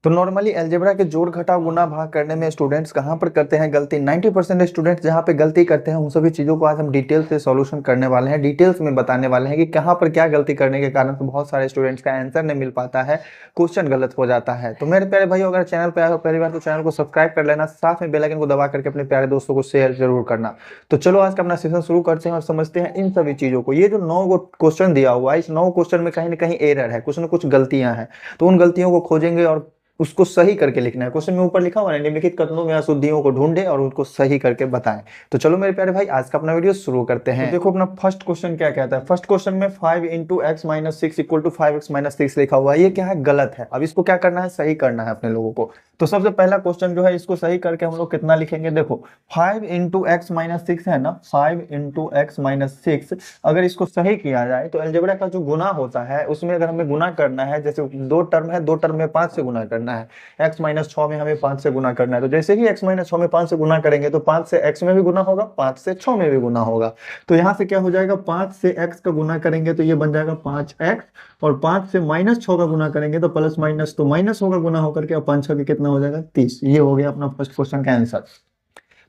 तो normally algebra के जोड़ घटाव गुना भाग करने में स्टूडेंट्स कहाँ पर करते हैं गलती? 90% स्टूडेंट्स जहाँ पे गलती करते हैं उन सभी चीज़ों को आज हम डिटेल से सॉल्यूशन करने वाले हैं, डिटेल्स में बताने वाले हैं कि कहाँ पर क्या गलती करने के कारण से बहुत सारे स्टूडेंट्स का आंसर नहीं मिल पाता है, क्वेश्चन गलत हो जाता है। तो मेरे प्यारे भाई, अगर चैनल पर आए हो पहली बार तो चैनल को सब्सक्राइब कर लेना, साथ में बेल आइकन को दबा करके अपने प्यारे दोस्तों को शेयर जरूर करना। तो चलो आज का अपना सेशन शुरू करते हैं और समझते हैं इन सभी चीज़ों को। ये जो 9 क्वेश्चन दिया हुआ है, इस 9 क्वेश्चन में कहीं ना कहीं एरर है, कुछ ना कुछ गलतियां हैं। तो उन गलतियों को खोजेंगे और उसको सही करके लिखना है। क्वेश्चन में ऊपर लिखा हुआ है निम्नलिखित कथनों में अशुद्धियों को ढूंढे और उनको सही करके बताएं। तो चलो मेरे प्यारे भाई, आज का अपना वीडियो शुरू करते हैं। तो देखो अपना फर्स्ट क्वेश्चन क्या कहता है। फर्स्ट क्वेश्चन में 5 × x - 6 = 5x - 6 लिखा हुआ है। ये क्या है? गलत है। अब इसको क्या करना है? सही करना है अपने लोगों को। तो सबसे पहला क्वेश्चन जो है, इसको सही करके हम लोग कितना लिखेंगे? देखो 5 × x - 6 है ना, 5 × x - 6 अगर इसको सही किया जाए तो अलजेब्रा का जो गुना होता है उसमें अगर हमें गुना करना है, जैसे दो टर्म है, दो टर्म में 5 से गुना करना है, x - 6 में हमें 5 से गुना करना है। तो जैसे ही x - 6 में 5 से गुना करेंगे तो 5 से x में भी गुना होगा, 5 से 6 में भी गुना होगा। तो यहाँ से क्या हो जाएगा? 5 से x का गुना करेंगे तो ये बन जाएगा 5x, और 5 से -6 का गुना करेंगे तो प्लस माइनस तो माइनस होगा गुना होकर के, और 5 6 कितना हो जाएगा? 30। ये हो गया अपना फर्स्ट क्वेश्चन का आंसर।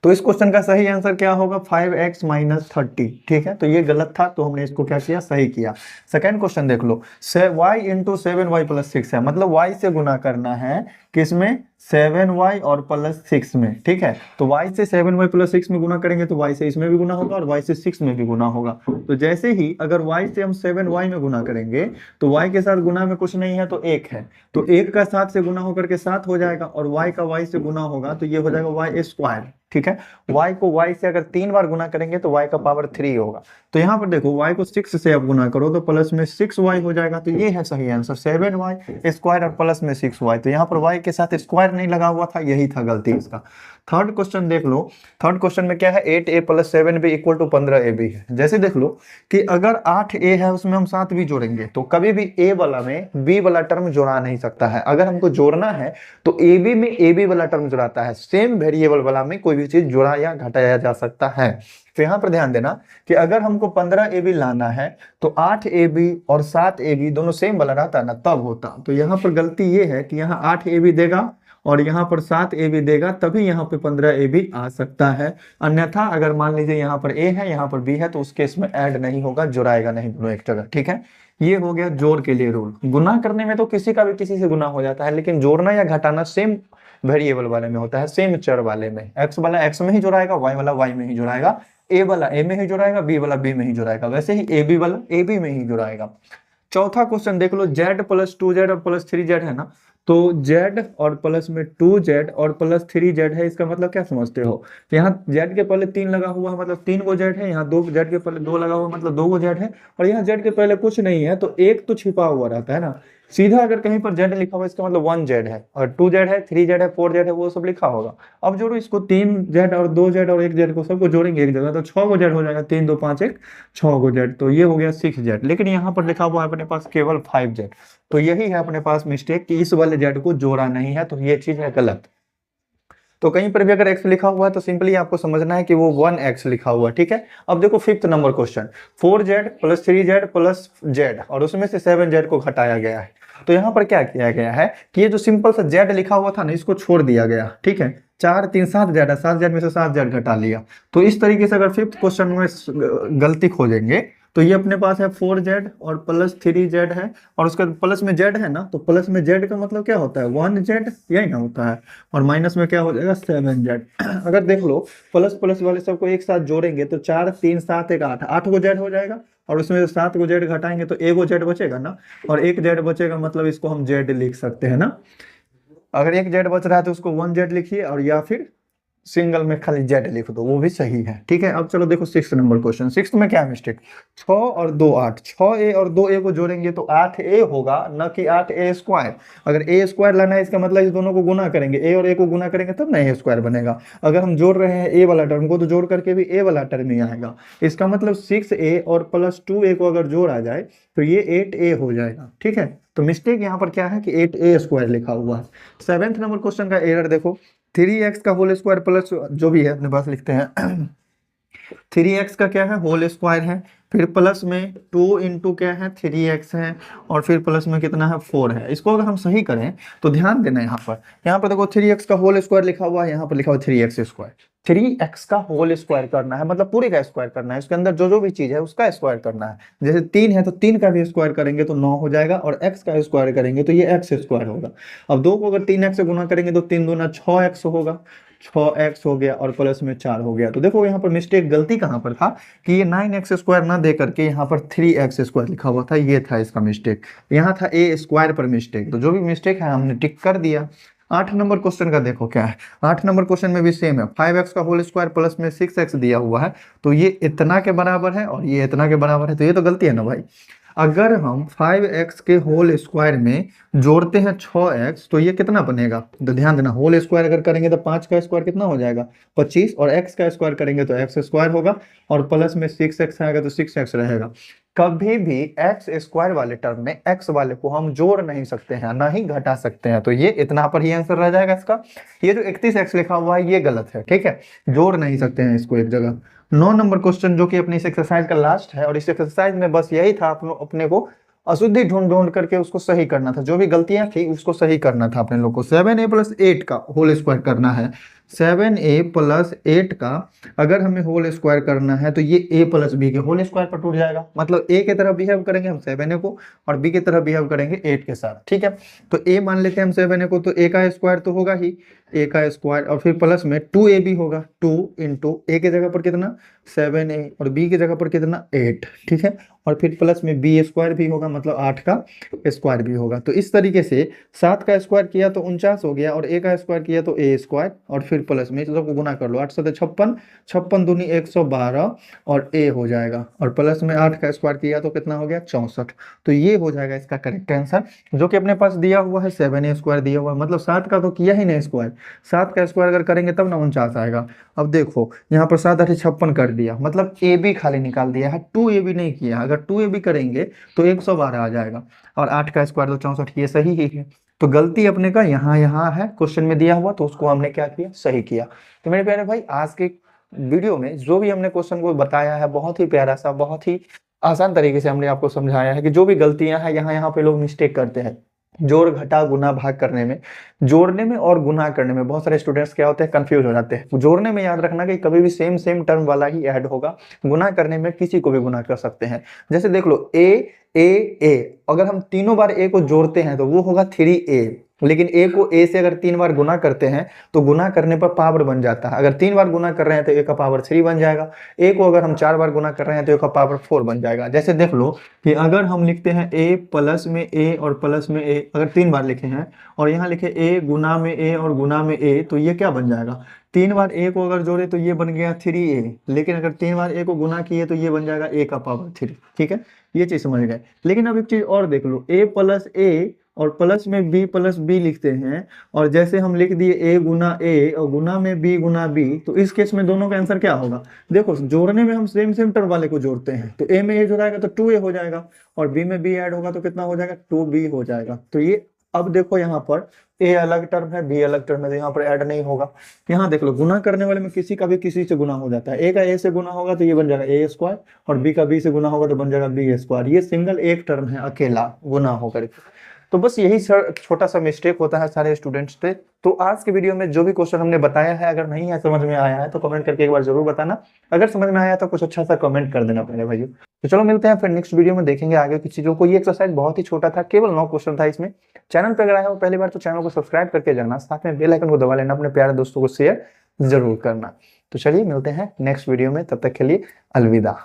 तो इस क्वेश्चन का सही आंसर क्या होगा? 5x - 30। ठीक है, तो ये गलत था, तो हमने इसको क्या किया? सही किया। सेकंड क्वेश्चन देख लो, y × 7y + 6 है, मतलब y से गुना करना है किसमें? 7y और +6 में। ठीक है, तो y से 7y + 6 में गुना करेंगे तो y से इसमें भी गुना होगा और y से 6 में भी गुना होगा। तो जैसे ही अगर y से हम 7y में गुना करेंगे तो y के साथ गुना में कुछ नहीं है तो 1 है, तो 1 का 7 से गुना होकर के 7 हो जाएगा, और y का y से गुना होगा तो ये हो जाएगा y²। ठीक है, y को y से अगर 3 बार गुना करेंगे तो y का पावर 3 होगा। तो यहाँ पर देखो y को 6 से आप गुना करो तो प्लस में 6y हो जाएगा। तो ये है सही आंसर, 7y² और प्लस में 6y। तो यहाँ पर y के साथ स्क्वायर नहीं लगा हुआ था, यही था गलती इसका। थर्ड क्वेश्चन देख लो। थर्ड क्वेश्चन में क्या है? 8a + 7b = 15ab है। जैसे देख लो कि अगर 8a है उसमें हम 7b जोड़ेंगे तो कभी भी a वाला में b वाला टर्म जोड़ा नहीं सकता है। अगर हमको जोड़ना है तो ab में ab वाला टर्म जोड़ाता है, सेम वेरिएबल वाला में कोई भी चीज जोड़ा या घटाया जा सकता है। तो यहाँ पर ध्यान देना कि अगर हमको 15ab लाना है तो 8ab और 7ab दोनों सेम वाला रहता ना, तब होता। तो यहाँ पर गलती ये है कि यहाँ 8ab देगा और यहाँ पर 7ab देगा, तभी यहाँ पे 15ab आ सकता है। अन्यथा अगर मान लीजिए यहाँ पर a है यहाँ पर b है तो उस केस में ऐड नहीं होगा, जुड़ाएगा नहीं दोनों एक जगह। ठीक है, ये हो गया जोड़ के लिए रूल। गुना करने में तो किसी का भी किसी से गुना हो जाता है, लेकिन जोड़ना या घटाना सेम वेरिएबल वाले में होता है, सेम चर वाले में। x वाला x में ही जुड़ाएगा, y वाला y में ही जुड़ाएगा, a वाला a में ही जुड़ाएगा, b वाला b में ही जुड़ाएगा, वैसे ही ab वाला ab में ही जुड़ाएगा। चौथा क्वेश्चन देख लो, z + 2z और +3z है ना, तो z और प्लस में 2z और +3z है। इसका मतलब क्या समझते हो? यहाँ z के पहले 3 लगा हुआ है मतलब 3 गो z है, यहाँ 2 z के पहले 2 लगा हुआ है मतलब 2 गो z है, और यहाँ z के पहले कुछ नहीं है तो एक तो छिपा हुआ रहता है ना। सीधा अगर कहीं पर z लिखा हुआ इसका मतलब 1z है, और 2z है, 3z है, 4z है, वो सब लिखा होगा। अब जोड़ो इसको, 3z और 2z और 1z को सबको जोड़ेंगे एक जगह तो 6 गो z हो जाएगा, 3 2 5 1 6 गो z। तो ये हो गया 6z, लेकिन यहाँ पर लिखा हुआ है अपने पास केवल 5z। तो यही है अपने पास मिस्टेक कि इस वाले z को जोड़ा नहीं है, तो ये चीज है गलत। तो कहीं पर भी अगर x लिखा हुआ है तो सिंपली आपको समझना है कि वो 1x लिखा हुआ है। ठीक है, अब देखो fifth number question, 4z + 3z + z और उसमें से 7z को घटाया गया है। तो यहाँ पर क्या किया गया है कि ये जो सिंपल सा z लिखा हुआ था ना, इसको छोड़ दिया गया। ठीक है, 4 3 7z है, 7z में से 7z घटा लिया। तो इस तरीके से अगर फिफ्थ क्वेश्चन में गलती खोजेंगे तो ये अपने पास है 4z और +3z है, और उसके प्लस में z है ना, तो प्लस में z का मतलब क्या होता है? 1z, यही ना होता है, और माइनस में क्या हो जाएगा? 7z। अगर देख लो प्लस प्लस वाले सबको एक साथ जोड़ेंगे तो 4 3 7 1 8 8 गो z हो जाएगा, और उसमें 7 गो z घटाएंगे तो 1 गो z बचेगा ना, और 1 z बचेगा मतलब इसको हम z लिख सकते हैं ना। अगर 1 z बच रहा है तो उसको 1z लिखिए, और या फिर सिंगल में खाली z लिख दो, वो भी सही है। ठीक है, अब चलो देखो सिक्स नंबर क्वेश्चन। सिक्स में क्या मिस्टेक? 6 और 2 8, 6a और 2a को जोड़ेंगे तो 8a होगा, न कि 8a²। अगर a² लाना है इसका मतलब इस दोनों को गुना करेंगे, a और a को गुना करेंगे तब ना a² बनेगा। अगर हम जोड़ रहे हैं a वाला टर्म को तो जोड़ करके भी a वाला टर्म ही आएगा। इसका मतलब 6a और +2a को अगर जोड़ा जाए तो ये 8a हो जाएगा। ठीक है, तो मिस्टेक यहाँ पर क्या है कि 8a² लिखा हुआ है। सेवेंथ नंबर क्वेश्चन का एरर देखो, 3x का होल स्क्वायर प्लस जो भी है अपने पास लिखते हैं 3x का क्या है? होल स्क्वायर है, फिर प्लस में 2 इंटू क्या है 3x है, और फिर प्लस में कितना है 4 है। इसको अगर हम सही करें तो ध्यान देना यहाँ पर देखो 3x का होल स्क्वायर लिखा हुआ है, यहाँ पर लिखा हुआ 3x स्क्वायर। 3x का होल स्क्वायर करना है मतलब पूरे का स्क्वायर करना है, इसके अंदर जो जो भी चीज है उसका स्क्वायर करना है। जैसे 3 है तो 3 का भी स्क्वायर करेंगे तो 9 हो जाएगा, और x का स्क्वायर करेंगे तो ये x स्क्वायर होगा। अब 2 को अगर 3x से गुना करेंगे तो 3 दूना 6x होगा, 6x हो गया, और प्लस में 4 हो गया। तो देखो यहाँ पर मिस्टेक गलती कहाँ पर था कि ये 9x स्क्वायर ना दे करके यहाँ पर 3x स्क्वायर लिखा हुआ था, ये था इसका मिस्टेक। यहाँ था a स्क्वायर पर मिस्टेक, तो जो भी मिस्टेक है हमने टिक कर दिया। 8 नंबर क्वेश्चन का देखो क्या है। 8 नंबर क्वेश्चन में भी सेम है, 5x का होल स्क्वायर प्लस में 6x दिया हुआ है, तो ये इतना के बराबर है और ये इतना के बराबर है, तो ये तो गलती है ना भाई। अगर हम 5x के होल स्क्वायर में जोड़ते हैं 6x तो ये कितना बनेगा, तो ध्यान देना होल स्क्वायर अगर करेंगे तो 5 का स्क्वायर कितना हो जाएगा 25, और x का स्क्वायर करेंगे तो x स्क्वायर होगा, और प्लस में 6x आएगा तो 6x रहेगा। कभी भी x स्क्वायर वाले टर्म में x वाले को हम जोड़ नहीं सकते हैं, ना ही घटा सकते हैं, तो ये इतना पर ही आंसर रह जाएगा इसका। ये जो 31x लिखा हुआ है ये गलत है, ठीक है, जोड़ नहीं सकते हैं इसको एक जगह। 9 नंबर क्वेश्चन जो कि अपनी इस एक्सरसाइज का लास्ट है, और इस एक्सरसाइज में बस यही था अपने को अशुद्धि ढूंढ ढूंढ करके उसको सही करना था, जो भी गलतियां थी उसको सही करना था अपने लोग को। 7a प्लस 8 का होल स्क्वायर करना है। 7a प्लस 8 का अगर हमें होल स्क्वायर करना है तो ये a प्लस बी के होल स्क्वायर पर टूट जाएगा, मतलब a की तरह बिहेव करेंगे हम 7a को, और b की तरह बिहेव करेंगे 8 के साथ, ठीक है। तो a मान लेते हैं हम 7a को, तो a का स्क्वायर तो होगा ही, a का स्क्वायर, और फिर प्लस में 2ab होगा, 2 इंटू a की जगह पर कितना 7a, और b की जगह पर कितना 8, ठीक है, और फिर प्लस में b स्क्वायर भी होगा, मतलब 8 का स्क्वायर भी होगा। तो इस तरीके से 7 का स्क्वायर किया तो 49 हो गया, और a का स्क्वायर किया तो a स्क्वायर, और फिर प्लस में सबको गुना कर लो, 8 से 56, 56 दूनी 112, और a हो जाएगा, और प्लस में 8 का स्क्वायर किया तो कितना हो गया 64। तो ये हो जाएगा इसका करेक्ट आंसर, जो कि अपने पास दिया हुआ है 7a स्क्वायर दिया हुआ है, मतलब 7 का तो किया ही नहीं स्क्वायर, 7 का स्क्वायर अगर करेंगे तब ना 49 आएगा। अब देखो यहाँ पर 7 8 56 कर दिया, मतलब ए बी खाली निकाल दिया है, 2ab नहीं किया। अगर 2ab करेंगे तो 112 आ जाएगा, और 8 का स्क्वायर तो 64, ये सही ही है। तो गलती अपने का यहाँ है क्वेश्चन में दिया हुआ, तो उसको हमने क्या किया, सही किया। तो मेरे प्यारे भाई आज के वीडियो में जो भी हमने क्वेश्चन को बताया है बहुत ही प्यारा सा, बहुत ही आसान तरीके से हमने आपको समझाया है कि जो भी गलतियां हैं यहाँ पे लोग मिस्टेक करते हैं जोड़ घटा गुना भाग करने में, जोड़ने में और गुना करने में बहुत सारे स्टूडेंट्स क्या होते हैं कंफ्यूज हो जाते हैं। जोड़ने में याद रखना कि कभी भी सेम सेम टर्म वाला ही ऐड होगा, गुना करने में किसी को भी गुना कर सकते हैं। जैसे देख लो ए ए ए, अगर हम तीनों बार ए को जोड़ते हैं तो वो होगा 3a, लेकिन a को a से अगर 3 बार गुना करते हैं तो गुना करने पर पावर बन जाता है। अगर 3 बार गुना कर रहे हैं तो a का पावर 3 बन जाएगा, a को अगर हम 4 बार गुना कर रहे हैं तो a का पावर 4 बन जाएगा। जैसे देख लो कि अगर हम लिखते हैं a प्लस में a और प्लस में a, अगर 3 बार लिखे हैं और यहाँ लिखे a गुना में a और गुना में a, तो ये क्या बन जाएगा, 3 बार a को अगर जोड़े तो ये बन गया 3a, लेकिन अगर 3 बार a को गुना किए तो ये बन जाएगा a का पावर 3, ठीक है, ये चीज समझ गए। लेकिन अब एक चीज और देख लो, a प्लस a और प्लस में b प्लस b लिखते हैं, और जैसे हम लिख दिए a गुना a और गुना में b गुना b, तो इस केस में दोनों का आंसर क्या होगा, देखो जोड़ने में हम सेम सेम टर्म वाले को जोड़ते हैं, तो a में a जोड़ाएगा तो 2a हो जाएगा, और b में b ऐड होगा तो कितना हो जाएगा 2b हो जाएगा। तो ये अब देखो यहाँ पर a अलग टर्म है b अलग टर्म है, तो यहाँ पर ऐड नहीं होगा। यहाँ देख लो गुना करने वाले में किसी का भी किसी से गुना हो जाता है, a का a से गुना होगा तो ये बन जाएगा a स्क्वायर, और b का b से गुना होगा तो बन जाएगा b स्क्वायर। ये सिंगल एक टर्म है अकेला गुना होकर। तो बस यही छोटा सा मिस्टेक होता है सारे स्टूडेंट्स पे। तो आज के वीडियो में जो भी क्वेश्चन हमने बताया है, अगर नहीं है समझ में आया है तो कमेंट करके एक बार जरूर बताना, अगर समझ में आया तो कुछ अच्छा सा कमेंट कर देना पहले भाई। तो चलो मिलते हैं फिर नेक्स्ट वीडियो में, देखेंगे आगे की चीजों को। ये एक्सरसाइज बहुत ही छोटा था, केवल 9 क्वेश्चन था इसमें। चैनल पे अगर आए हो पहली बार तो चैनल को सब्सक्राइब करके जाना, साथ में बेल आइकन को दबा लेना, अपने प्यारे दोस्तों को शेयर जरूर करना। तो चलिए मिलते हैं नेक्स्ट वीडियो में, तब तक के लिए अलविदा।